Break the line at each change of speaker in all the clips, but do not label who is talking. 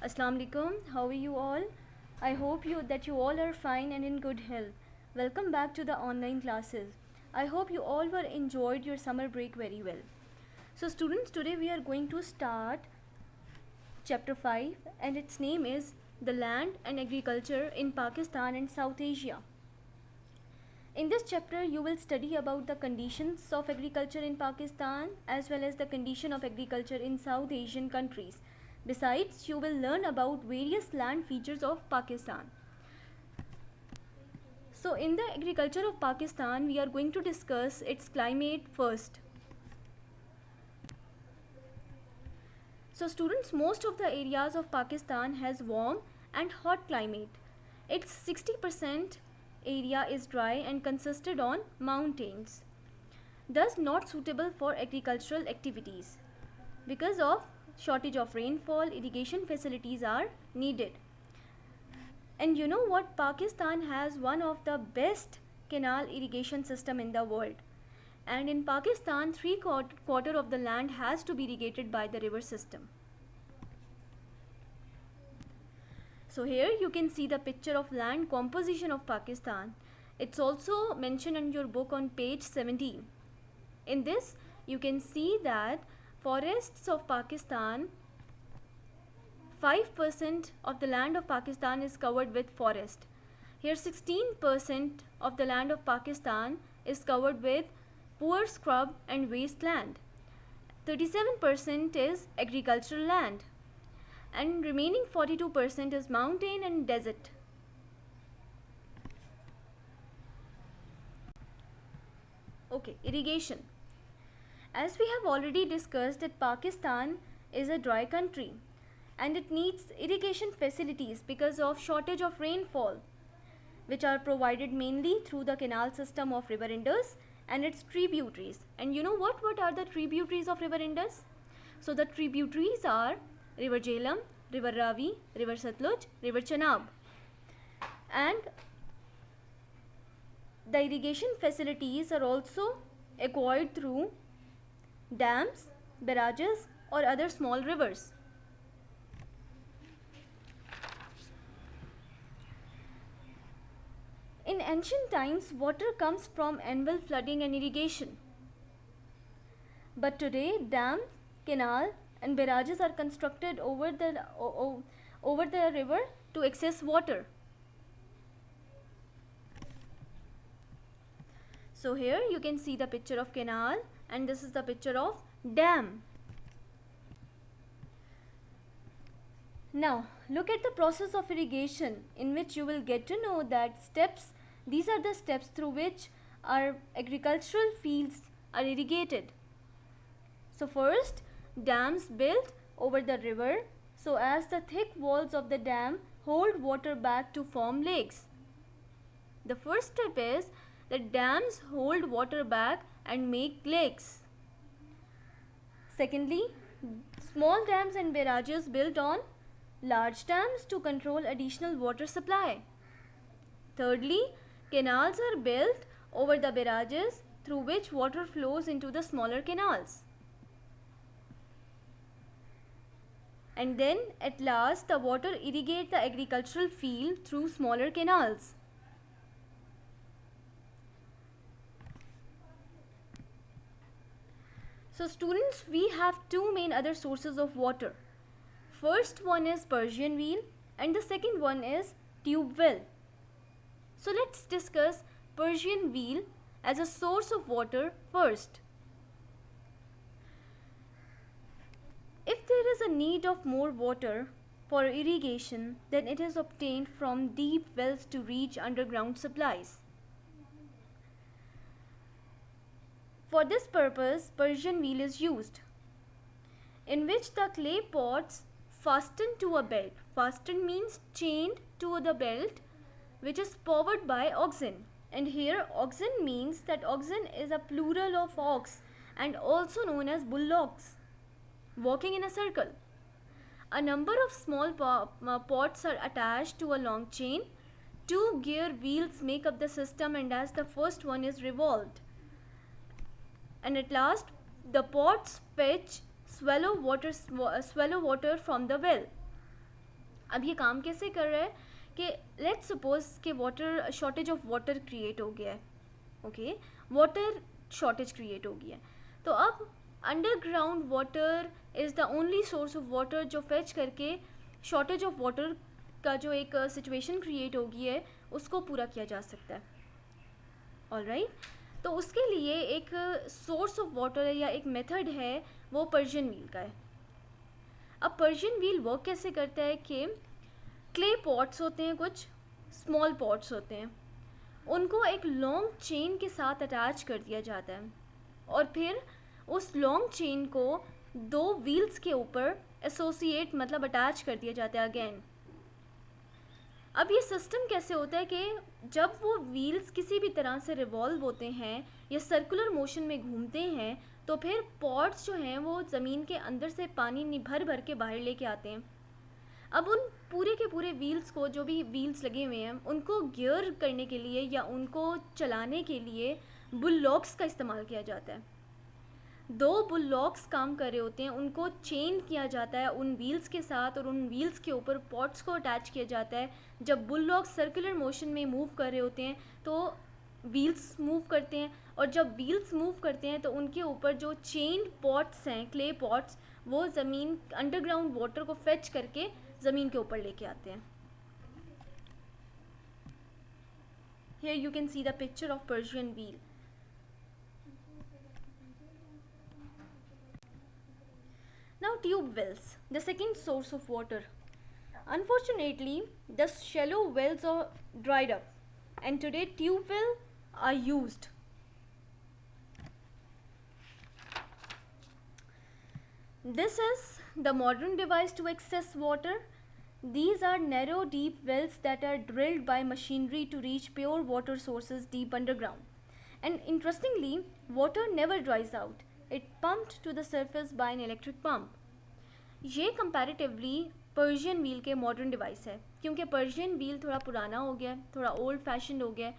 Assalamu alaikum. How are you all? I hope you all are fine and in good health. Welcome back to the online classes. I hope you all were enjoyed your summer break very well. So students, today we are going to start chapter 5 and its name is The Land and Agriculture in Pakistan and South Asia. In this chapter, you will study about the conditions of agriculture in Pakistan as well as the condition of agriculture in South Asian countries. Besides, you will learn about various land features of Pakistan. So, in the agriculture of Pakistan, we are going to discuss its climate first. So, students, most of the areas of Pakistan has warm and hot climate. Its 60% area is dry and consisted on mountains, thus not suitable for agricultural activities. Because of shortage of rainfall, irrigation facilities are needed. And you know what? Pakistan has one of the best canal irrigation system in the world. And in Pakistan, three-quarter of the land has to be irrigated by the river system. So here you can see the picture of land composition of Pakistan. It's also mentioned in your book on page 17. In this, you can see that forests of Pakistan, 5% of the land of Pakistan is covered with forest. Here 16% of the land of Pakistan is covered with poor scrub and wasteland. 37% is agricultural land. And remaining 42% is mountain and desert. Okay, irrigation. As we have already discussed that Pakistan is a dry country and it needs irrigation facilities because of shortage of rainfall, which are provided mainly through the canal system of river Indus and its tributaries. And you know what are the tributaries of river Indus? So the tributaries are River Jhelum, River Ravi, River Satluj, River Chenab. And the irrigation facilities are also acquired through dams, barrages or other small rivers. In ancient times, water comes from annual flooding and irrigation. But today, dams, canal and barrages are constructed over the river to access water. So here you can see the picture of canal and this is the picture of dam. Now look at the process of irrigation, in which you will get to know that these are the steps through which our agricultural fields are irrigated. So first, dams built over the river so as the thick walls of the dam hold water back to form lakes. The first step is that dams hold water back and make lakes. Secondly, small dams and barrages built on large dams to control additional water supply. Thirdly, canals are built over the barrages through which water flows into the smaller canals. And then at last the water irrigate the agricultural field through smaller canals. So students, we have two main other sources of water. First one is Persian wheel and the second one is tube well. So let's discuss Persian wheel as a source of water first. If there is a need of more water for irrigation, then it is obtained from deep wells to reach underground supplies. For this purpose, Persian wheel is used, in which the clay pots fastened to a belt. Fastened means chained to the belt, which is powered by oxen. And here oxen means that oxen is a plural of ox and also known as bullocks, walking in a circle. A number of small pots are attached to a long chain. Two gear wheels make up the system, and as the first one is revolved. And at last, the pots fetch swallow water from the well. अब ये काम कैसे कर रहा है कि let's suppose कि water shortage of water create हो गया है, ओके, वाटर शॉर्टेज क्रिएट हो गया है, तो अब underground water is the only source of water जो फेच करके शॉर्टेज ऑफ वाटर का जो एक सिचुएशन क्रिएट हो गई है उसको पूरा किया जा सकता है। ऑलराइट, तो उसके लिए एक सोर्स ऑफ वाटर या एक मेथड है वो पर्शियन व्हील का है। अब पर्शियन व्हील वर्क कैसे करता है कि क्ले पॉट्स होते हैं, कुछ स्मॉल पॉट्स होते हैं, उनको एक लॉन्ग चेन के साथ अटैच कर दिया जाता है और फिर उस लॉन्ग चेन को दो व्हील्स के ऊपर एसोसिएट मतलब अटैच कर दिया जाता है अगेन। अब ये सिस्टम कैसे होता है कि जब वो व्हील्स किसी भी तरह से रिवॉल्व होते हैं या सर्कुलर मोशन में घूमते हैं तो फिर पॉट्स जो हैं वो ज़मीन के अंदर से पानी भर भर के बाहर लेके आते हैं। अब उन पूरे के पूरे व्हील्स को, जो भी व्हील्स लगे हुए हैं, उनको गियर करने के लिए या उनको चलाने के लिए बुललॉक्स का इस्तेमाल किया जाता है। दो बुललॉक्स काम कर रहे होते हैं, उनको चेन किया जाता है उन व्हील्स के साथ और उन व्हील्स के ऊपर पॉट्स को अटैच किया जाता है। जब बुललॉक्स सर्कुलर मोशन में मूव कर रहे होते हैं तो व्हील्स मूव करते हैं और जब व्हील्स मूव करते हैं तो उनके ऊपर जो चेन पॉट्स हैं, क्ले पॉट्स, वो ज़मीन अंडरग्राउंड वाटर को फेच करके ज़मीन के ऊपर लेके आते हैं। Here you can see the picture of Persian wheel. Now tube wells, the second source of water. Unfortunately, the shallow wells are dried up and today tube wells are used. This is the modern device to access water. These are narrow, deep wells that are drilled by machinery to reach pure water sources deep underground. And interestingly, water never dries out. It pumped to the surface by an electric pump. ये comparatively Persian wheel के modern device है, क्योंकि Persian wheel थोड़ा पुराना हो गया, थोड़ा old fashion हो गया।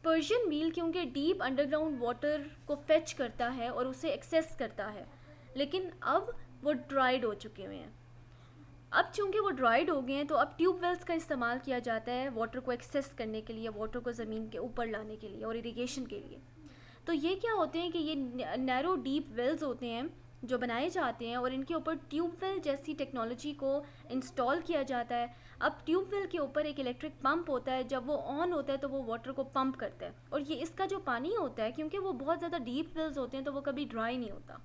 पर्शियन व्हील क्योंकि डीप अंडरग्राउंड वाटर को फेच करता है और उसे एक्सेस करता है, लेकिन अब वो ड्राइड हो चुके हुए हैं। अब चूँकि वो ड्राइड हो गए हैं तो अब ट्यूब वेल्स का इस्तेमाल किया जाता है वाटर को एक्सेस करने के लिए, वाटर को ज़मीन के ऊपर लाने के लिए और इरिगेशन के लिए। तो ये क्या होते हैं कि ये नैरो डीप वेल्स होते हैं जो बनाए जाते हैं और इनके ऊपर ट्यूबवेल जैसी टेक्नोलॉजी को इंस्टॉल किया जाता है। अब ट्यूबवेल के ऊपर एक इलेक्ट्रिक पंप होता है, जब वो ऑन होता है तो वो वाटर को पंप करता है और ये इसका जो पानी होता है, क्योंकि वो बहुत ज़्यादा डीप वेल्स होते हैं तो वो कभी ड्राई नहीं होता।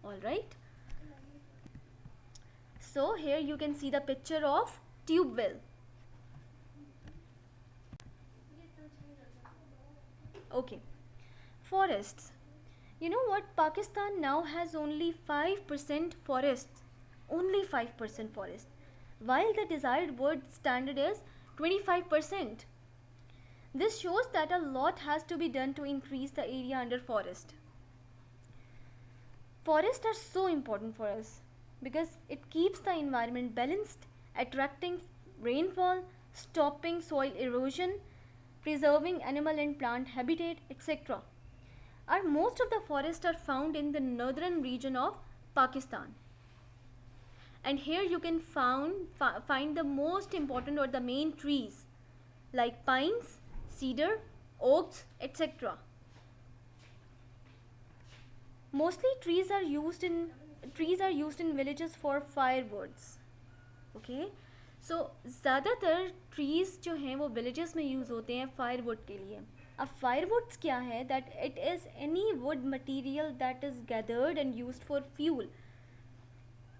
Alright, so here you can see the picture of tubewell. Okay, forests. You know what? Pakistan now has only 5% forests. Only 5% forest. While the desired world standard is 25%. This shows that a lot has to be done to increase the area under forest. Forests are so important for us because it keeps the environment balanced, attracting rainfall, stopping soil erosion, preserving animal and plant habitat, etc. Most of the forests are found in the northern region of Pakistan. And here you can find the most important or the main trees like pines, cedar, oaks, etc. Mostly trees are used in villages for firewoods. Okay, so ज़्यादातर trees जो हैं वो villages में use होते हैं firewood के लिए। अब फायरवुड्स क्या है? That it is any wood material that is gathered and used for fuel.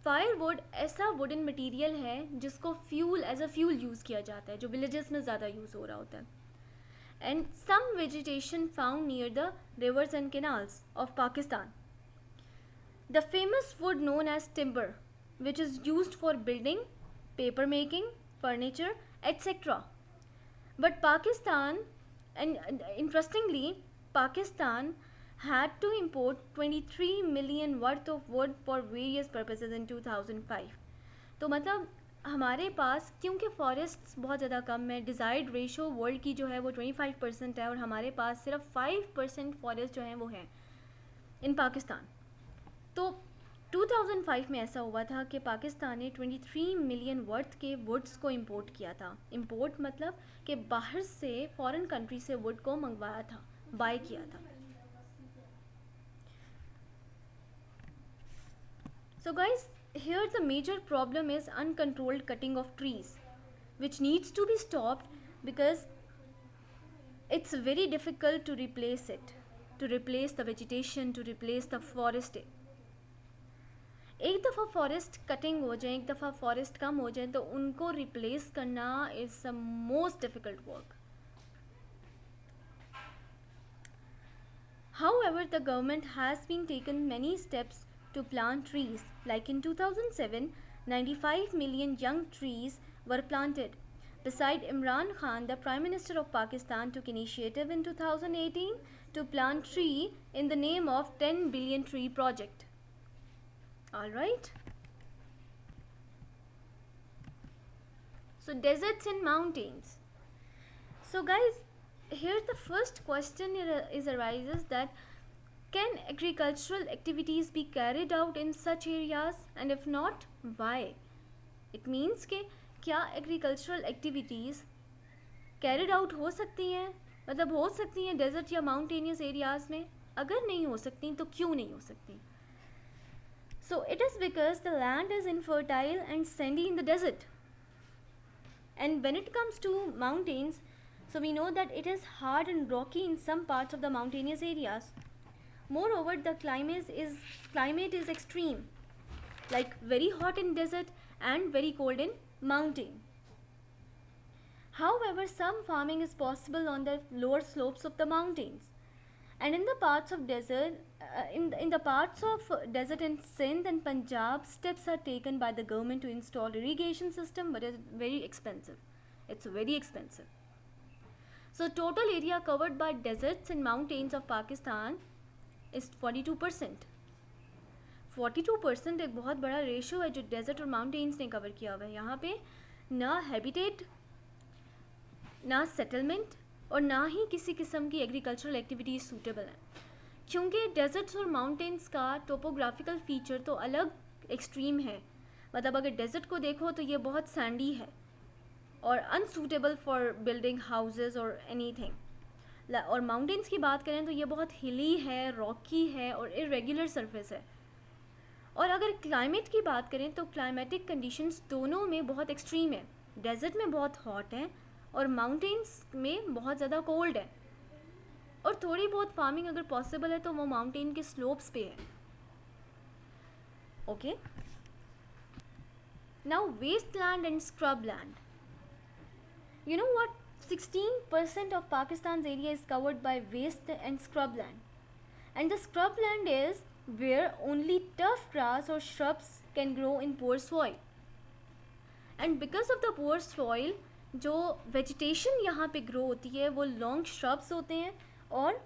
Firewood ऐसा वुडन मटीरियल है जिसको fuel as a fuel use किया जाता है, जो विलेजेस में ज़्यादा यूज़ हो रहा होता है। And some vegetation found near the rivers and canals of Pakistan. The famous wood known as timber which is used for building, paper making, furniture, etcetera. But Pakistan, and interestingly, Pakistan had to import 23 million worth of wood for various purposes in 2005. तो मतलब हमारे पास, क्योंकि forests बहुत ज़्यादा कम है, desired ratio world की जो है वो 25% है और हमारे पास सिर्फ 5% फॉरेस्ट जो हैं वो हैं इन पाकिस्तान। तो 2005 में ऐसा हुआ था कि पाकिस्तान ने 23 मिलियन वर्थ के वुड्स को इंपोर्ट किया था. इंपोर्ट मतलब कि बाहर से फॉरेन कंट्री से वुड को मंगवाया था, बाय किया था. So guys, here the major problem is uncontrolled cutting of trees, which needs to be stopped because it's very difficult to replace it, to replace the vegetation, to replace the forest. एक दफ़ा forest cutting हो जाए, एक दफ़ा forest कम हो जाए, तो उनको रिप्लेस करना is the most difficult work. However, the government has been taken many steps to plant trees. Like in 2007, 95 million young trees were planted. Beside Imran Khan, the Prime Minister of Pakistan took initiative in 2018 to plant tree in the name of 10 billion tree project. Alright. So deserts and mountains. So guys, here the first question arises that can agricultural activities be carried out in such areas, and if not, why? It means कि क्या agricultural activities carried out हो सकती हैं, मतलब हो सकती हैं desert या mountainous areas में? अगर नहीं हो सकती तो क्यों नहीं हो सकती? So it is because the land is infertile and sandy in the desert. And when it comes to mountains, so we know that it is hard and rocky in some parts of the mountainous areas. Moreover, the climate is extreme, like very hot in desert and very cold in mountain. However, some farming is possible on the lower slopes of the mountains. And in the parts of desert, in the parts of desert in Sindh and Punjab, steps are taken by the government to install irrigation system, but it's very expensive. It's very expensive. So total area covered by deserts and mountains of Pakistan is 42%. 42% एक बहुत बड़ा ratio है जो desert और mountains ने cover किया हुआ है. यहाँ पे ना हैबिटेट, ना सेटलमेंट और ना ही किसी किस्म की एग्रीकल्चरल एक्टिविटीज़ सूटेबल हैं, क्योंकि डेजर्ट्स और माउंटेन्स का टोपोग्राफिकल फीचर तो अलग एक्सट्रीम है. मतलब अगर डेजर्ट को देखो तो ये बहुत सैंडी है और अनसूटेबल फॉर बिल्डिंग हाउसेस और एनीथिंग. और माउंटेन्स की बात करें तो ये बहुत हिली है, रॉकी है और इरेगुलर सरफेस है. और अगर क्लाइमेट की बात करें तो क्लाइमेटिक कंडीशंस दोनों में बहुत एक्सट्रीम है. डेजर्ट में बहुत हॉट है और माउंटेन्स में बहुत ज़्यादा कोल्ड है. और थोड़ी बहुत फार्मिंग अगर पॉसिबल है तो वो माउंटेन के स्लोप्स पे है. Okay, now waste land and scrub land. You know what? 16% of Pakistan's area is covered by waste and scrub land. And the scrub land is where only tough grass or shrubs can grow in poor soil. And because of the poor soil, जो vegetation यहाँ पे grow होती है वो long shrubs होते हैं और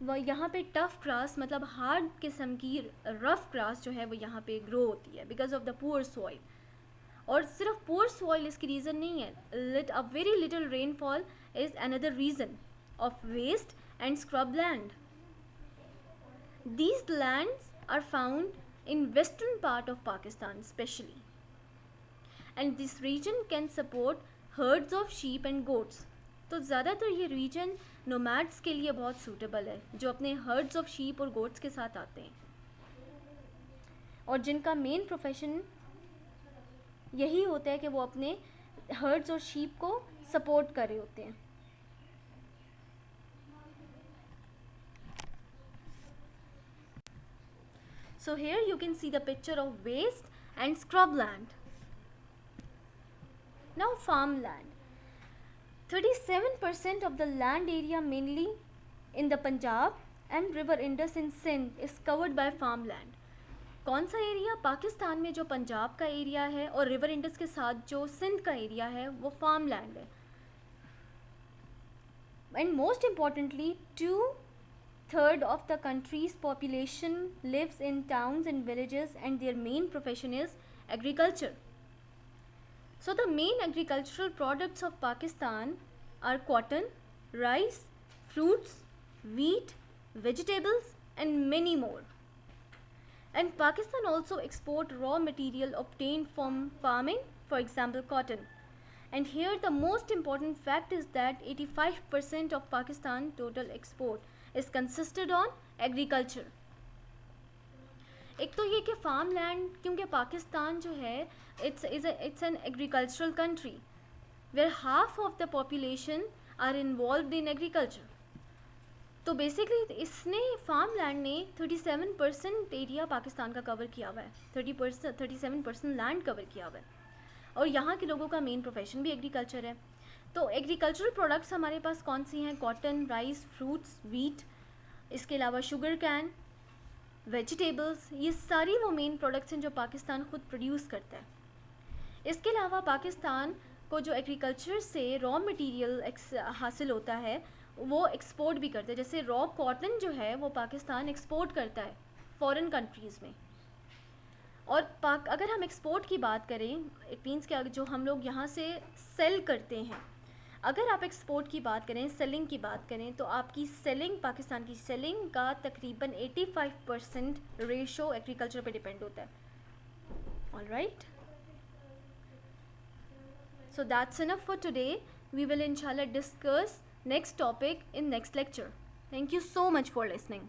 वो यहाँ पे tough grass मतलब hard किस्म की rough grass जो है वो यहाँ पे grow होती है because of the poor soil. और सिर्फ पोर सॉइल इसकी रीज़न नहीं है. A very little rainfall is another reason of waste and scrub land. These lands are found in western part of Pakistan specially, and this region can support herds of sheep and goats. तो ज़्यादातर ये reason nomads के लिए बहुत suitable है जो अपने hertz of sheep और गोट्स के साथ आते हैं और जिनका मेन प्रोफेशन यही होता है कि वो अपने हर्ड्स और शीप को सपोर्ट कर रहे होते हैं. So here you can see the picture of waste and scrub land. Now farmland. 37% of the land area mainly in the Punjab and river Indus in Sindh is covered by farmland. कौन सा area? Pakistan में जो पंजाब का area है और river Indus के साथ जो सिंध का एरिया है वो फार्म लैंड है. And most importantly 2/3 of the country's population lives in towns and villages and their main profession is agriculture. So the main agricultural products of Pakistan are cotton, rice, fruits, wheat, vegetables and many more. And Pakistan also export raw material obtained from farming, for example cotton. And here the most important fact is that 85% of Pakistan total export is consisted on agriculture. एक तो ये कि farm land, क्योंकि पाकिस्तान जो है it's an agricultural country where half of the population are involved in agriculture. तो basically इसने farm land ने 37% एरिया पाकिस्तान का कवर किया हुआ है. 37% लैंड कवर किया हुआ है. और यहाँ के लोगों का मेन प्रोफेशन भी एग्रीकल्चर है. तो एग्रीकल्चरल प्रोडक्ट्स हमारे पास कौन सी हैं? कॉटन, राइस, फ्रूट्स, वीट, इसके अलावा शुगर कैन, वेजिटेबल्स. ये सारी वो मेन प्रोडक्ट्स हैं जो पाकिस्तान ख़ुद प्रोड्यूस करता है. इसके अलावा पाकिस्तान को जो एग्रीकल्चर से रॉ मटेरियल हासिल होता है वो एक्सपोर्ट भी करता है. जैसे रॉ कॉटन जो है वो पाकिस्तान एक्सपोर्ट करता है फॉरेन कंट्रीज़ में. और अगर हम एक्सपोर्ट की बात करें, इट मीन्स कि जो हम लोग यहाँ से सेल करते हैं, अगर आप एक्सपोर्ट की बात करें, सेलिंग की बात करें, तो आपकी सेलिंग, पाकिस्तान की सेलिंग का तकरीबन 85% रेशो एग्रीकल्चर पे डिपेंड होता है. All right, so that's enough for today. We will इंशाल्लाह discuss next topic in next lecture. Thank you so much for listening.